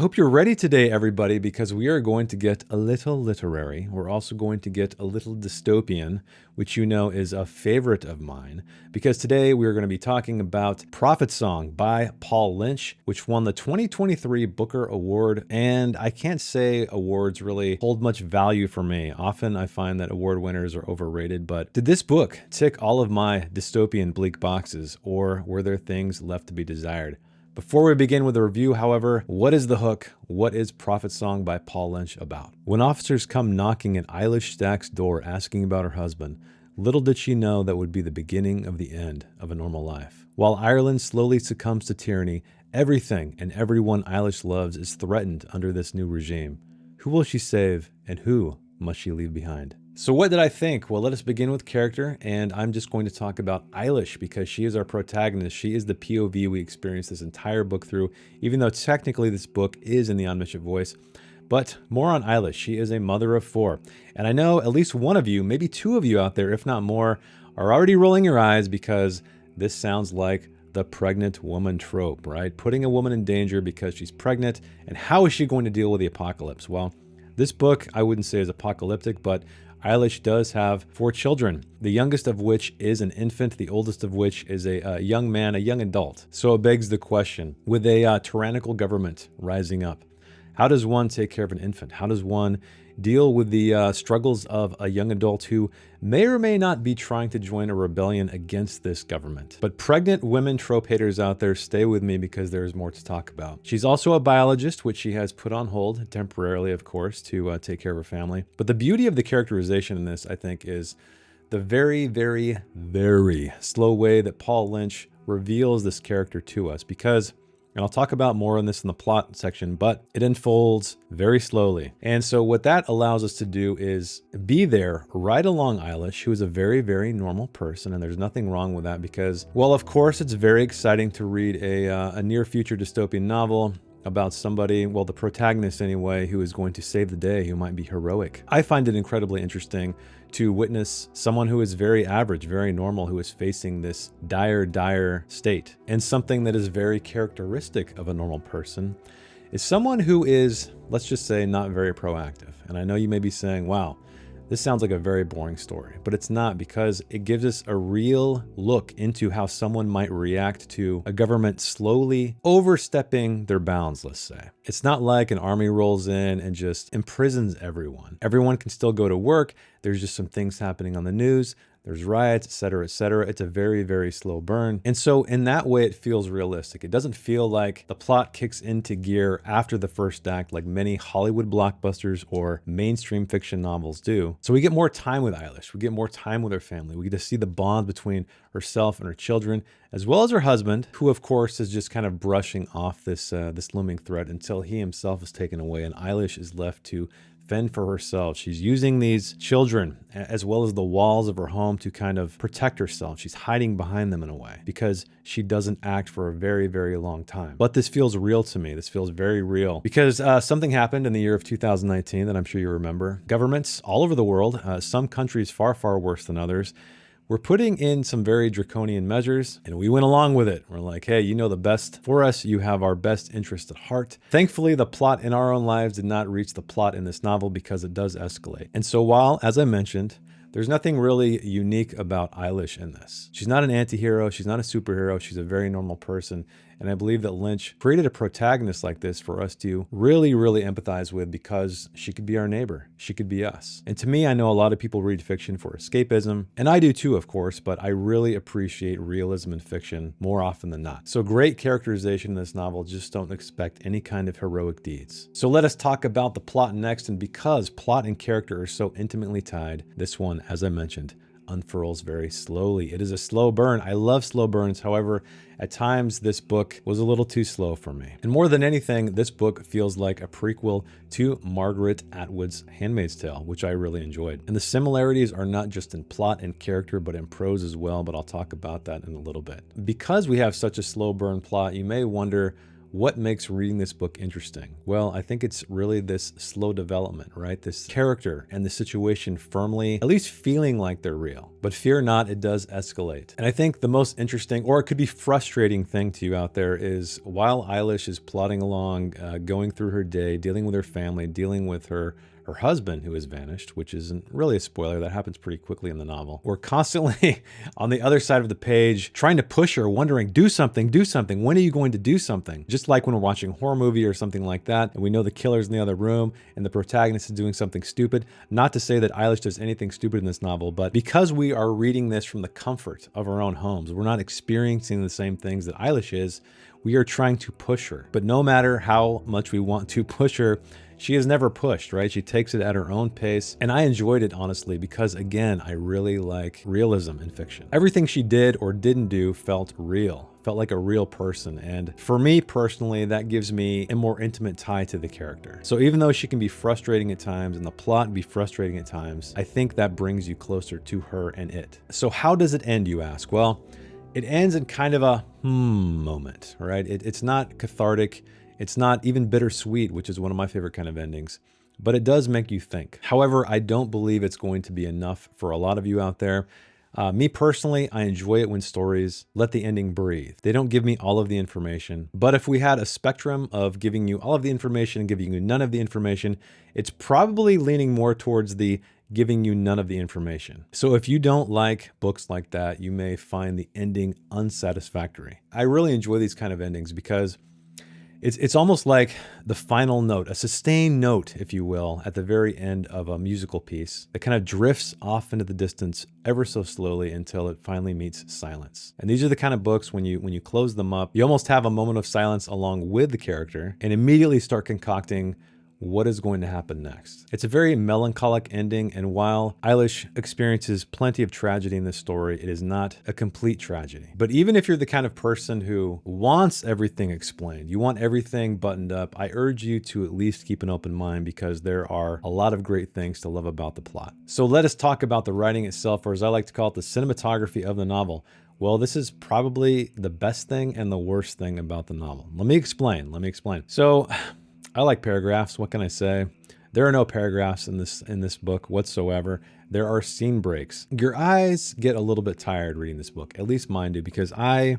hope you're ready today, everybody, because we are going to get a little literary. We're also going to get a little dystopian, which you know is a favorite of mine, because today we're going to be talking about Prophet Song by Paul Lynch, which won the 2023 Booker Award. And I can't say awards really hold much value for me. Often I find that award winners are overrated, but did this book tick all of my dystopian bleak boxes, or were there things left to be desired? Before we begin with the review, however, what is the hook? What is Prophet Song by Paul Lynch about? When officers come knocking at Eilish Stack's door asking about her husband, little did she know that would be the beginning of the end of a normal life. While Ireland slowly succumbs to tyranny, everything and everyone Eilish loves is threatened under this new regime. Who will she save, and who must she leave behind? So what did I think? Well, let us begin with character, and I'm just going to talk about Eilish because she is our protagonist. She is the POV we experience this entire book through, even though technically this book is in the omniscient voice. But more on Eilish. She is a mother of 4. And I know at least one of you, maybe 2 of you out there, if not more, are already rolling your eyes because this sounds like the pregnant woman trope, right? Putting a woman in danger because she's pregnant, and how is she going to deal with the apocalypse? Well, this book I wouldn't say is apocalyptic, but Eilish does have 4 children, the youngest of which is an infant, the oldest of which is a young man, a young adult. So it begs the question, with a tyrannical government rising up, how does one take care of an infant? How does one deal with the struggles of a young adult who may or may not be trying to join a rebellion against this government? But pregnant women trope haters out there, stay with me because there is more to talk about. She's also a biologist, which she has put on hold temporarily, of course, to take care of her family. But the beauty of the characterization in this, I think, is the very, very, very slow way that Paul Lynch reveals this character to us, because and I'll talk about more on this in the plot section, but it unfolds very slowly. And so what that allows us to do is be there right along Eilish, who is a very, very normal person. And there's nothing wrong with that because, well, of course, it's very exciting to read a near future dystopian novel about somebody, well, the protagonist anyway, who is going to save the day, who might be heroic. I find it incredibly interesting to witness someone who is very average, very normal, who is facing this dire, dire state. And something that is very characteristic of a normal person is someone who is, let's just say, not very proactive. And I know you may be saying, wow, this sounds like a very boring story, but it's not, because it gives us a real look into how someone might react to a government slowly overstepping their bounds, let's say. It's not like an army rolls in and just imprisons everyone. Everyone can still go to work. There's just some things happening on the news. There's riots, etc., etc. It's a very, very slow burn. And so in that way, it feels realistic. It doesn't feel like the plot kicks into gear after the first act like many Hollywood blockbusters or mainstream fiction novels do. So we get more time with Eilish. We get more time with her family. We get to see the bond between herself and her children, as well as her husband, who of course is just kind of brushing off this looming threat until he himself is taken away and Eilish is left to fend for herself. She's using these children as well as the walls of her home to kind of protect herself. She's hiding behind them in a way because she doesn't act for a very, very long time. But this feels real to me. This feels very real because something happened in the year of 2019 that I'm sure you remember. Governments all over the world, some countries far, far worse than others, we're putting in some very draconian measures, and we went along with it. We're like, hey, you know the best for us. You have our best interest at heart. Thankfully, the plot in our own lives did not reach the plot in this novel because it does escalate. And so while, as I mentioned, there's nothing really unique about Eilish in this. She's not an anti-hero. She's not a superhero. She's a very normal person. And I believe that Lynch created a protagonist like this for us to really, really empathize with because she could be our neighbor. She could be us. And to me, I know a lot of people read fiction for escapism, and I do too, of course, but I really appreciate realism in fiction more often than not. So great characterization in this novel, just don't expect any kind of heroic deeds. So let us talk about the plot next, and because plot and character are so intimately tied, this one, as I mentioned, unfurls very slowly. It is a slow burn. I love slow burns. However, at times this book was a little too slow for me. And more than anything, this book feels like a prequel to Margaret Atwood's Handmaid's Tale, which I really enjoyed. And the similarities are not just in plot and character, but in prose as well, but I'll talk about that in a little bit. Because we have such a slow burn plot, you may wonder, what makes reading this book interesting? Well, I think it's really this slow development, right? This character and the situation firmly, at least feeling like they're real. But fear not, it does escalate. And I think the most interesting, or it could be frustrating thing to you out there is while Eilish is plodding along, going through her day, dealing with her family, dealing with her husband who has vanished, which isn't really a spoiler, that happens pretty quickly in the novel. We're constantly on the other side of the page trying to push her, wondering, do something, when are you going to do something? Just like when we're watching a horror movie or something like that, and we know the killer's in the other room and the protagonist is doing something stupid. Not to say that Eilish does anything stupid in this novel, but because we are reading this from the comfort of our own homes, we're not experiencing the same things that Eilish is, we are trying to push her. But no matter how much we want to push her, she is never pushed, right? She takes it at her own pace. And I enjoyed it, honestly, because again, I really like realism in fiction. Everything she did or didn't do felt real, felt like a real person. And for me personally, that gives me a more intimate tie to the character. So even though she can be frustrating at times and the plot be frustrating at times, I think that brings you closer to her and it. So how does it end, you ask? Well, it ends in kind of a moment, right? It's not cathartic. It's not even bittersweet, which is one of my favorite kind of endings, but it does make you think. However, I don't believe it's going to be enough for a lot of you out there. Me personally, I enjoy it when stories let the ending breathe. They don't give me all of the information, but if we had a spectrum of giving you all of the information and giving you none of the information, it's probably leaning more towards the giving you none of the information. So if you don't like books like that, you may find the ending unsatisfactory. I really enjoy these kind of endings because it's almost like the final note, a sustained note, if you will, at the very end of a musical piece that kind of drifts off into the distance ever so slowly until it finally meets silence. And these are the kind of books when you close them up, you almost have a moment of silence along with the character and immediately start concocting what is going to happen next. It's a very melancholic ending, and while Eilish experiences plenty of tragedy in this story, it is not a complete tragedy. But even if you're the kind of person who wants everything explained, you want everything buttoned up, I urge you to at least keep an open mind because there are a lot of great things to love about the plot. So let us talk about the writing itself, or as I like to call it, the cinematography of the novel. Well, this is probably the best thing and the worst thing about the novel. Let me explain. So, I like paragraphs. What can I say? There are no paragraphs in this book whatsoever. There are scene breaks. Your eyes get a little bit tired reading this book, at least mine do, because I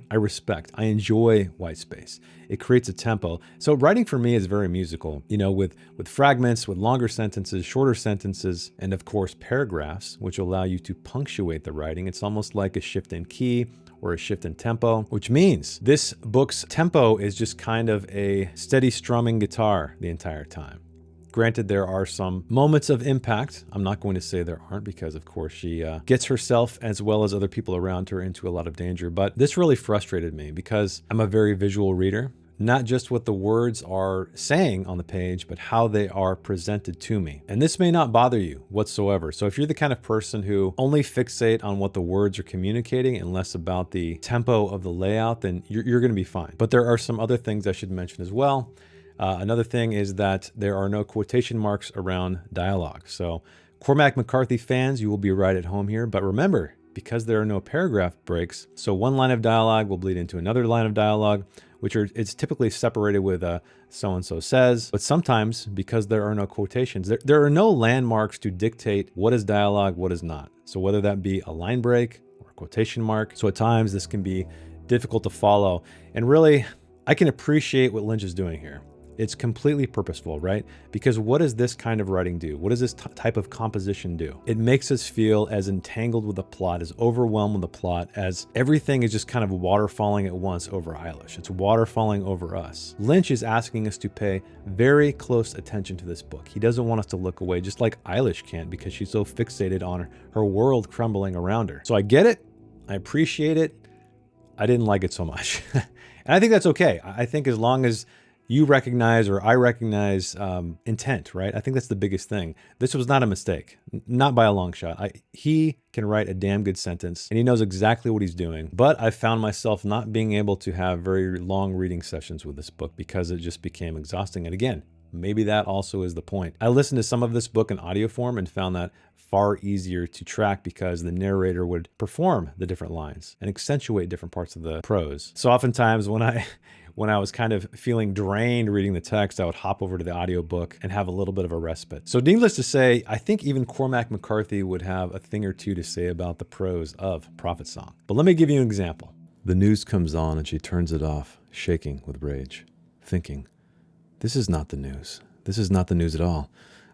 enjoy white space. It creates a tempo. So writing for me is very musical, with fragments, with longer sentences, shorter sentences, and of course paragraphs, which allow you to punctuate the writing. It's almost like a shift in key or a shift in tempo, which means this book's tempo is just kind of a steady strumming guitar the entire time. Granted, there are some moments of impact. I'm not going to say there aren't because, of course, she gets herself as well as other people around her into a lot of danger. But this really frustrated me because I'm a very visual reader. Not just what the words are saying on the page, but how they are presented to me. And this may not bother you whatsoever. So if you're the kind of person who only fixate on what the words are communicating and less about the tempo of the layout, then you're going to be fine. But there are some other things I should mention as well. Another thing is that there are no quotation marks around dialogue. So Cormac McCarthy fans, you will be right at home here. But remember, because there are no paragraph breaks, so one line of dialogue will bleed into another line of dialogue, it's typically separated with a so-and-so says, but sometimes because there are no quotations, there are no landmarks to dictate what is dialogue, what is not. So whether that be a line break or a quotation mark. So at times this can be difficult to follow. And really, I can appreciate what Lynch is doing here. It's completely purposeful, right? Because what does this kind of writing do? What does this type of composition do? It makes us feel as entangled with the plot, as overwhelmed with the plot, as everything is just kind of waterfalling at once over Eilish. It's waterfalling over us. Lynch is asking us to pay very close attention to this book. He doesn't want us to look away, just like Eilish can't because she's so fixated on her world crumbling around her. So I get it. I appreciate it. I didn't like it so much. And I think that's okay. I think as long as you recognize or I recognize intent, right? I think that's the biggest thing. This was not a mistake, not by a long shot. He can write a damn good sentence and he knows exactly what he's doing. But I found myself not being able to have very long reading sessions with this book because it just became exhausting. And again, maybe that also is the point. I listened to some of this book in audio form and found that far easier to track because the narrator would perform the different lines and accentuate different parts of the prose. So oftentimes when when I was kind of feeling drained reading the text, I would hop over to the audiobook and have a little bit of a respite. So needless to say, I think even Cormac McCarthy would have a thing or two to say about the prose of Prophet Song. But let me give you an example. The news comes on and she turns it off, shaking with rage, thinking, "This is not the news. This is not the news at all.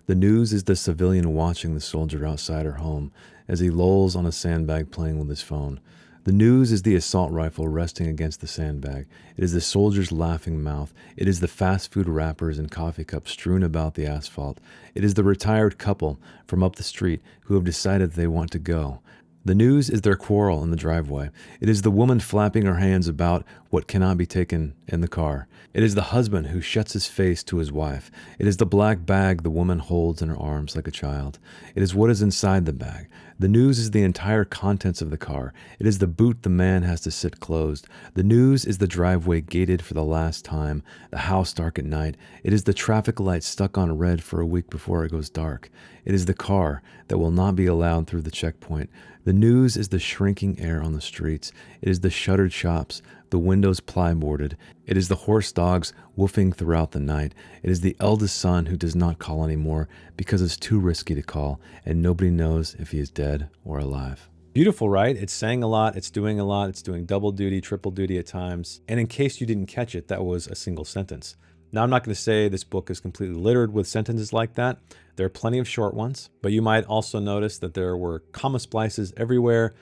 The news is the civilian watching the soldier outside her home as he lolls on a sandbag playing with his phone. The news is the assault rifle resting against the sandbag. It is the soldier's laughing mouth. It is the fast food wrappers and coffee cups strewn about the asphalt. It is the retired couple from up the street who have decided they want to go. The news is their quarrel in the driveway. It is the woman flapping her hands about what cannot be taken in the car. It is the husband who shuts his face to his wife. It is the black bag the woman holds in her arms like a child. It is what is inside the bag. The news is the entire contents of the car. It is the boot the man has to sit closed. The news is the driveway gated for the last time, the house dark at night. It is the traffic light stuck on red for a week before it goes dark. It is the car that will not be allowed through the checkpoint. The news is the shrinking air on the streets. It is the shuttered shops, the windows plyboarded. It is the horse dogs woofing throughout the night. It is the eldest son who does not call anymore because it's too risky to call, and nobody knows if he is dead or alive." Beautiful, right? It's saying a lot, it's doing a lot, it's doing double duty, triple duty at times. And in case you didn't catch it, that was a single sentence. Now, I'm not going to say this book is completely littered with sentences like that. There are plenty of short ones, but you might also notice that there were comma splices everywhere.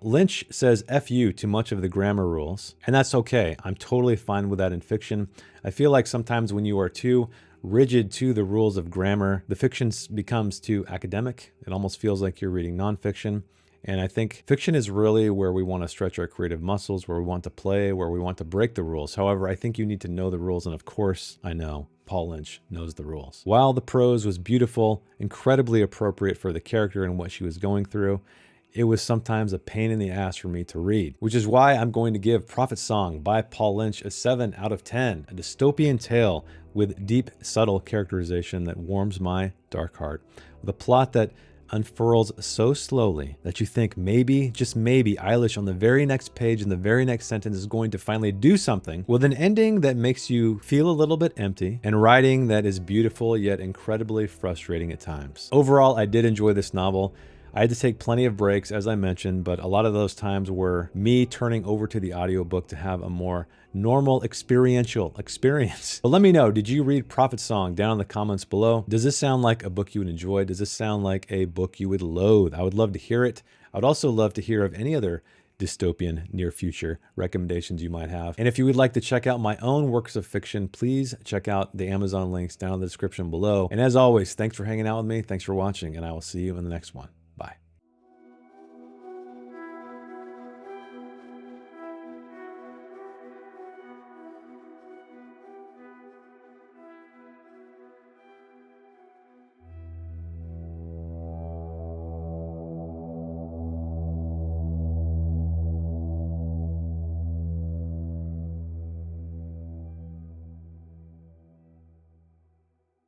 Lynch says F you to much of the grammar rules, and that's okay. I'm totally fine with that in fiction. I feel like sometimes when you are too rigid to the rules of grammar, the fiction becomes too academic. It almost feels like you're reading nonfiction. And I think fiction is really where we want to stretch our creative muscles, where we want to play, where we want to break the rules. However, I think you need to know the rules. And of course, I know Paul Lynch knows the rules. While the prose was beautiful, incredibly appropriate for the character and what she was going through, it was sometimes a pain in the ass for me to read, which is why I'm going to give Prophet Song by Paul Lynch a 7 out of 10, a dystopian tale with deep, subtle characterization that warms my dark heart, with a plot that unfurls so slowly that you think maybe, just maybe, Eilish on the very next page in the very next sentence is going to finally do something, with an ending that makes you feel a little bit empty and writing that is beautiful yet incredibly frustrating at times. Overall, I did enjoy this novel. I had to take plenty of breaks, as I mentioned, but a lot of those times were me turning over to the audiobook to have a more normal experiential experience. But let me know, did you read Prophet Song? Down in the comments below. Does this sound like a book you would enjoy? Does this sound like a book you would loathe? I would love to hear it. I would also love to hear of any other dystopian near future recommendations you might have. And if you would like to check out my own works of fiction, please check out the Amazon links down in the description below. And as always, thanks for hanging out with me. Thanks for watching, and I will see you in the next one.